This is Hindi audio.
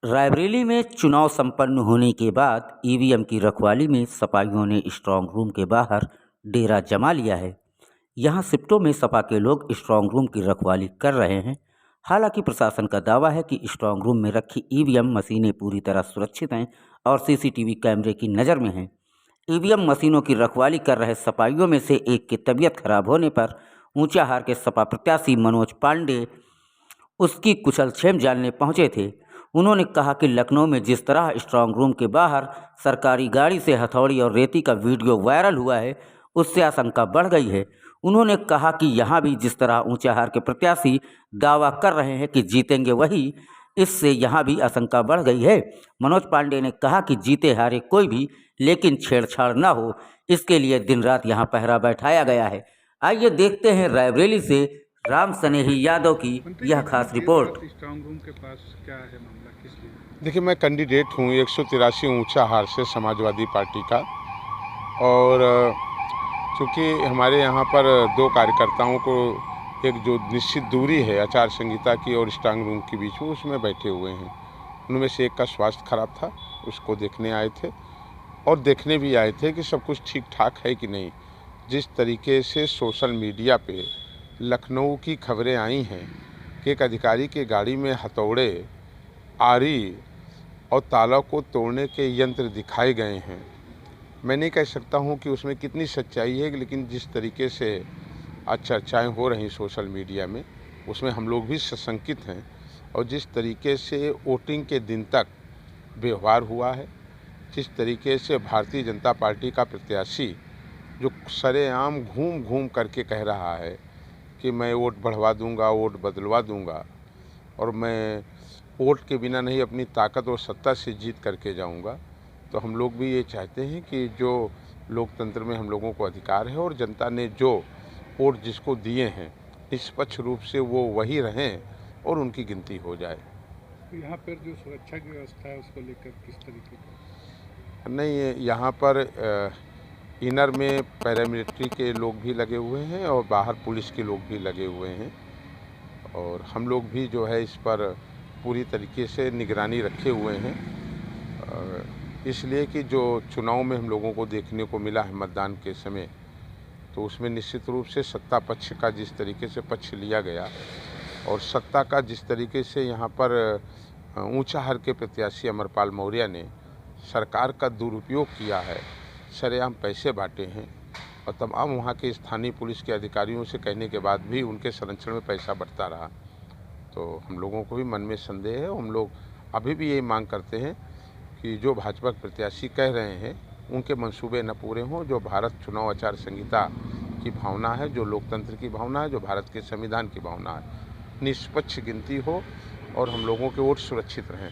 रायबरेली में चुनाव संपन्न होने के बाद ईवीएम की रखवाली में सपाइयों ने स्ट्रांग रूम के बाहर डेरा जमा लिया है। यहां शिफ्टों में सपा के लोग स्ट्रांग रूम की रखवाली कर रहे हैं। हालांकि प्रशासन का दावा है कि स्ट्रांग रूम में रखी ईवीएम मशीनें पूरी तरह सुरक्षित हैं और सीसीटीवी कैमरे की नज़र में हैं। ईवीएम मशीनों की रखवाली कर रहे सपाइयों में से एक की तबीयत खराब होने पर ऊंचाहार के सपा प्रत्याशी मनोज पांडे उसकी कुशलक्षेम जानने पहुंचे थे। उन्होंने कहा कि लखनऊ में जिस तरह स्ट्रांग रूम के बाहर सरकारी गाड़ी से हथौड़ी और रेती का वीडियो वायरल हुआ है, उससे आशंका बढ़ गई है। उन्होंने कहा कि यहाँ भी जिस तरह ऊंचाहार के प्रत्याशी दावा कर रहे हैं कि जीतेंगे, वही इससे यहाँ भी आशंका बढ़ गई है। मनोज पांडे ने कहा कि जीते हारे कोई भी, लेकिन छेड़छाड़ न हो, इसके लिए दिन रात यहाँ पहरा बैठाया गया है। आइए देखते हैं रायबरेली से राम सनेही यादव की यह खास रिपोर्ट। स्ट्रांग रूम के पास क्या है मामला, किस लिए? देखिए, मैं कैंडिडेट हूँ 183 ऊंचाहार से समाजवादी पार्टी का, और चूँकि हमारे यहाँ पर दो कार्यकर्ताओं को एक जो निश्चित दूरी है आचार संहिता की और स्ट्रांग रूम के बीच में, उसमें बैठे हुए हैं। उनमें से एक का स्वास्थ्य खराब था, उसको देखने आए थे और देखने भी आए थे कि सब कुछ ठीक ठाक है कि नहीं। जिस तरीके से सोशल मीडिया पे लखनऊ की खबरें आई हैं कि एक अधिकारी के गाड़ी में हथौड़े, आरी और ताला को तोड़ने के यंत्र दिखाए गए हैं, मैं नहीं कह सकता हूं कि उसमें कितनी सच्चाई है, लेकिन जिस तरीके से आज चर्चाएं हो रही सोशल मीडिया में, उसमें हम लोग भी सशंकित हैं। और जिस तरीके से वोटिंग के दिन तक व्यवहार हुआ है, जिस तरीके से भारतीय जनता पार्टी का प्रत्याशी जो सरेआम घूम घूम करके कह रहा है कि मैं वोट बढ़वा दूंगा, वोट बदलवा दूंगा, और मैं वोट के बिना नहीं अपनी ताकत और सत्ता से जीत करके जाऊंगा, तो हम लोग भी ये चाहते हैं कि जो लोकतंत्र में हम लोगों को अधिकार है और जनता ने जो वोट जिसको दिए हैं निष्पक्ष रूप से वो वही रहें और उनकी गिनती हो जाए। यहाँ पर जो सुरक्षा की व्यवस्था है उसको लेकर किस तरीके का? नहीं, यहाँ पर इनर में पैरामिलिट्री के लोग भी लगे हुए हैं और बाहर पुलिस के लोग भी लगे हुए हैं, और हम लोग भी जो है इस पर पूरी तरीके से निगरानी रखे हुए हैं, इसलिए कि जो चुनाव में हम लोगों को देखने को मिला है मतदान के समय, तो उसमें निश्चित रूप से सत्ता पक्ष का जिस तरीके से पक्ष लिया गया और सत्ता का जिस तरीके से यहाँ पर ऊंचाहार के प्रत्याशी अमरपाल मौर्य ने सरकार का दुरुपयोग किया है, सरेआम पैसे बांटे हैं, और तमाम वहाँ के स्थानीय पुलिस के अधिकारियों से कहने के बाद भी उनके संरक्षण में पैसा बढ़ता रहा, तो हम लोगों को भी मन में संदेह है। हम लोग अभी भी यही मांग करते हैं कि जो भाजपा के प्रत्याशी कह रहे हैं उनके मंसूबे न पूरे हों। जो भारत चुनाव आचार संहिता की भावना है, जो लोकतंत्र की भावना है, जो भारत के संविधान की भावना है, निष्पक्ष गिनती हो और हम लोगों के वोट सुरक्षित रहें।